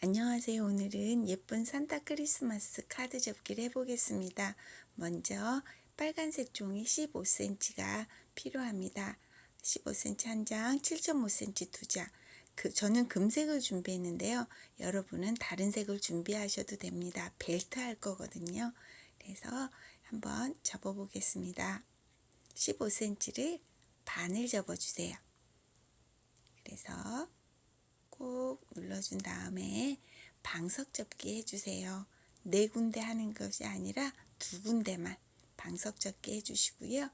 안녕하세요. 오늘은 예쁜 산타 크리스마스 카드 접기를 해보겠습니다. 먼저 빨간색 종이 15cm가 필요합니다. 15cm 한 장, 7.5cm 두 장. 저는 금색을 준비했는데요. 여러분은 다른 색을 준비하셔도 됩니다. 벨트 할 거거든요. 그래서 한번 접어보겠습니다. 15cm를 반을 접어주세요. 그래서 꼭 눌러준 다음에 방석 접기 해주세요. 네 군데 하는 것이 아니라 두 군데만 방석 접기 해주시고요.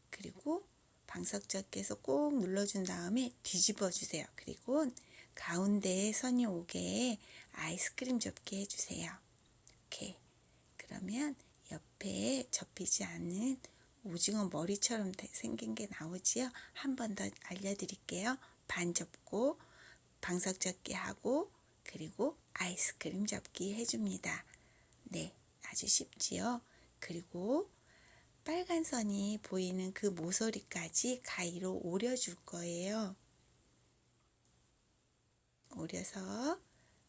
그리고 방석 접기에서 꼭 눌러준 다음에 뒤집어 주세요. 그리고 가운데에 선이 오게 아이스크림 접기 해주세요. 이렇게. 그러면 옆에 접히지 않는 오징어 머리처럼 생긴 게 나오지요. 한 번 더 알려드릴게요. 반 접고 방석 접기 하고 그리고 아이스크림 접기 해줍니다. 네, 아주 쉽지요. 그리고 빨간 선이 보이는 그 모서리까지 가위로 오려줄 거예요. 오려서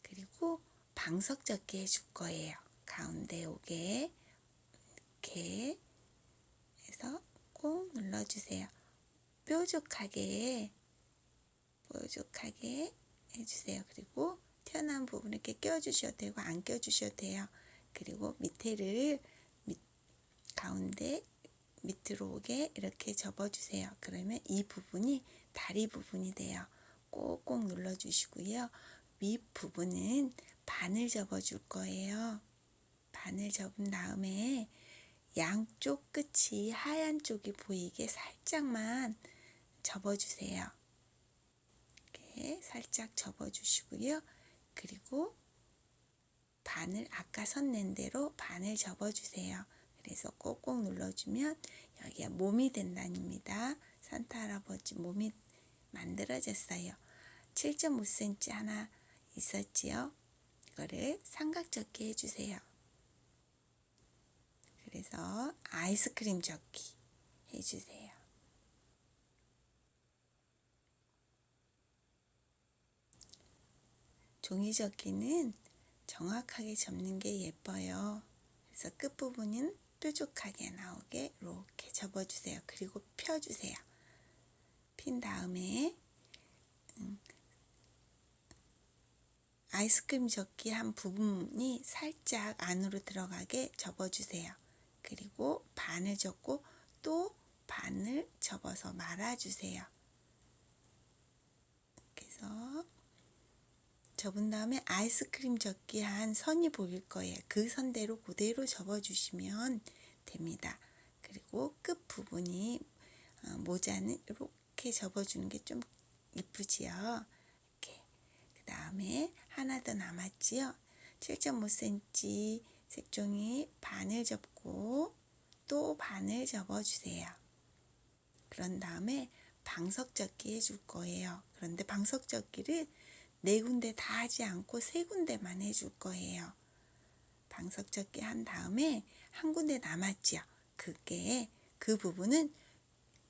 그리고 방석 접기 해줄 거예요. 가운데 오게 이렇게 해서 꼭 눌러주세요. 뾰족하게 해주세요. 그리고 튀어나온 부분 이렇게 껴주셔도 되고 안 껴주셔도 돼요. 그리고 밑에를 가운데 밑으로 오게 이렇게 접어주세요. 그러면 이 부분이 다리 부분이 돼요. 꼭꼭 눌러주시고요. 윗 부분은 반을 접어줄 거예요. 반을 접은 다음에 양쪽 끝이 하얀 쪽이 보이게 살짝만 접어주세요. 이렇게 살짝 접어주시고요. 그리고 반을 아까 선낸 대로 반을 접어주세요. 그래서 꼭꼭 눌러주면 여기가 몸이 된다입니다. 산타 할아버지 몸이 만들어졌어요. 7.5cm 하나 있었지요. 이거를 삼각 접기 해주세요. 그래서 아이스크림 접기 해주세요. 종이 접기는 정확하게 접는 게 예뻐요. 그래서 끝부분은 뾰족하게 나오게 이렇게 접어주세요. 그리고 펴주세요. 핀 다음에 아이스크림 접기 한 부분이 살짝 안으로 들어가게 접어주세요. 그리고 반을 접고 또 반을 접어서 말아주세요. 그래서 접은 다음에 아이스크림 접기 한 선이 보일 거예요. 그 선대로 그대로 접어주시면 됩니다. 그리고 끝 부분이 모자는 이렇게 접어주는 게 좀 이쁘지요. 이렇게. 그 다음에 하나 더 남았지요. 7.5cm 색종이 반을 접고 또 반을 접어주세요. 그런 다음에 방석 접기 해줄 거예요. 그런데 방석 접기를 네 군데 다 하지 않고 세 군데만 해줄 거예요. 방석 접기 한 다음에 한 군데 남았지요. 그 부분은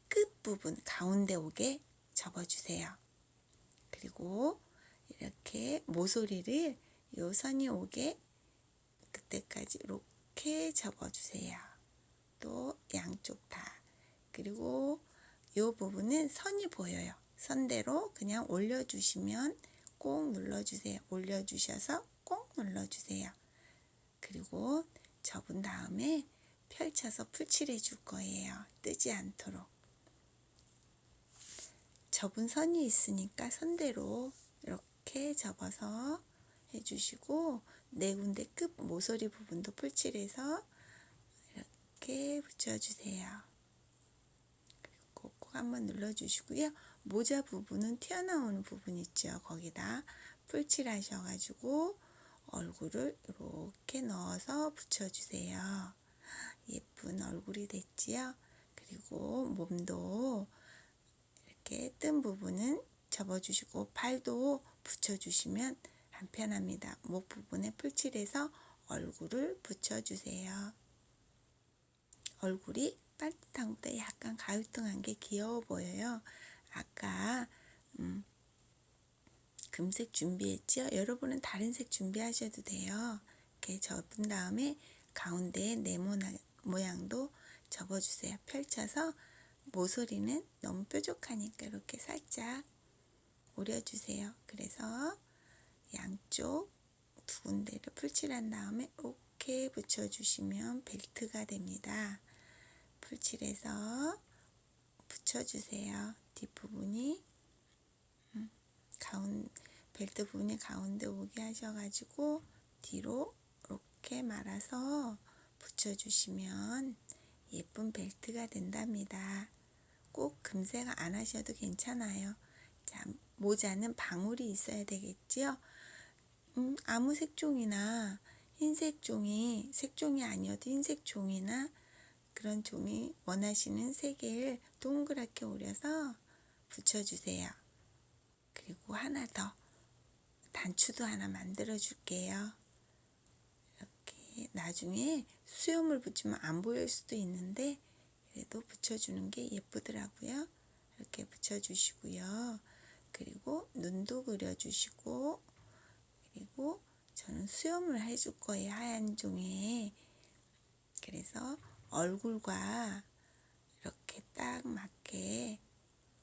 끝부분 가운데 오게 접어주세요. 그리고 이렇게 모서리를 요 선이 오게 그때까지 이렇게 접어주세요. 또 양쪽 다. 그리고 요 부분은 선이 보여요. 선대로 그냥 올려주시면 꼭 눌러주세요. 올려주셔서 꼭 눌러주세요. 그리고 접은 다음에 펼쳐서 풀칠해 줄 거예요. 뜨지 않도록. 접은 선이 있으니까 선대로 이렇게 접어서 해주시고 네 군데 끝 모서리 부분도 풀칠해서 이렇게 붙여주세요. 그리고 꼭 한번 눌러주시고요. 모자 부분은 튀어나오는 부분 있죠. 거기다 풀칠 하셔가지고 얼굴을 이렇게 넣어서 붙여주세요. 예쁜 얼굴이 됐지요. 그리고 몸도 이렇게 뜬 부분은 접어주시고 발도 붙여주시면 간편합니다. 목 부분에 풀칠해서 얼굴을 붙여주세요. 얼굴이 반듯한 것보다 약간 가위뚱한 게 귀여워 보여요. 아까 금색 준비했죠? 여러분은 다른 색 준비하셔도 돼요. 이렇게 접은 다음에 가운데에 모양도 접어주세요. 펼쳐서 모서리는 너무 뾰족하니까 이렇게 살짝 오려주세요. 그래서 양쪽 두 군데를 풀칠한 다음에 이렇게 붙여주시면 벨트가 됩니다. 풀칠해서 붙여주세요. 뒷부분이 벨트 부분이 가운데 오게 하셔가지고 뒤로 이렇게 말아서 붙여주시면 예쁜 벨트가 된답니다. 꼭 금색 안 하셔도 괜찮아요. 자, 모자는 방울이 있어야 되겠지요? 아무 색종이나 흰색 종이, 색종이 아니어도 흰색 종이나 그런 종이 원하시는 세 개를 동그랗게 오려서 붙여주세요. 그리고 하나 더 단추도 하나 만들어 줄게요. 이렇게 나중에 수염을 붙이면 안 보일 수도 있는데 그래도 붙여주는 게 예쁘더라고요. 이렇게 붙여주시고요. 그리고 눈도 그려주시고, 그리고 저는 수염을 해줄 거예요. 하얀 종이에. 그래서 얼굴과 이렇게 딱 맞게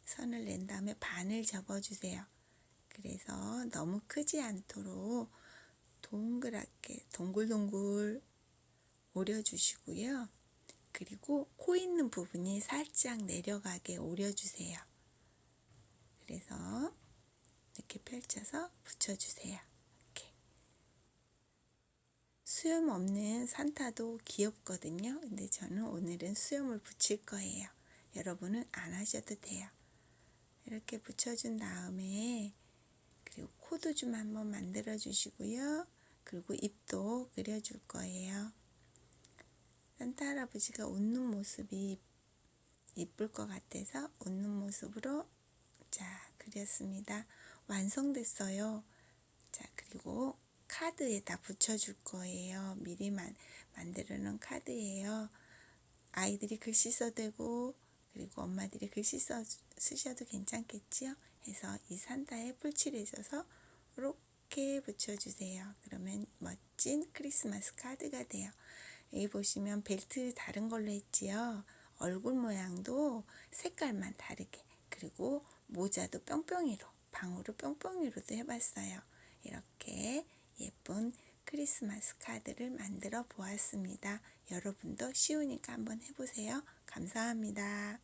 선을 낸 다음에 반을 접어주세요. 그래서 너무 크지 않도록 동그랗게 동글동글 오려주시고요. 그리고 코 있는 부분이 살짝 내려가게 오려주세요. 그래서 이렇게 펼쳐서 붙여주세요. 이렇게. 수염 없는 산타도 귀엽거든요. 근데 저는 오늘은 수염을 붙일 거예요. 여러분은 안 하셔도 돼요. 이렇게 붙여준 다음에 그리고 코도 좀 한번 만들어 주시고요. 그리고 입도 그려줄 거예요. 산타 할아버지가 웃는 모습이 이쁠 것 같아서 웃는 모습으로 그렸습니다. 완성됐어요. 자, 그리고 카드에다 붙여줄 거예요. 미리 만들어 놓은 카드예요. 아이들이 글씨 써도 되고 그리고 엄마들이 글씨 쓰셔도 괜찮겠지요? 해서 이 산타에 풀칠해줘서 이렇게 붙여주세요. 그러면 멋진 크리스마스 카드가 돼요. 여기 보시면 벨트 다른 걸로 했지요. 얼굴 모양도 색깔만 다르게, 그리고 모자도 뿅뿅이로, 방울을 뿅뿅이로도 해봤어요. 이렇게 예쁜 크리스마스 카드를 만들어 보았습니다. 여러분도 쉬우니까 한번 해보세요. 감사합니다.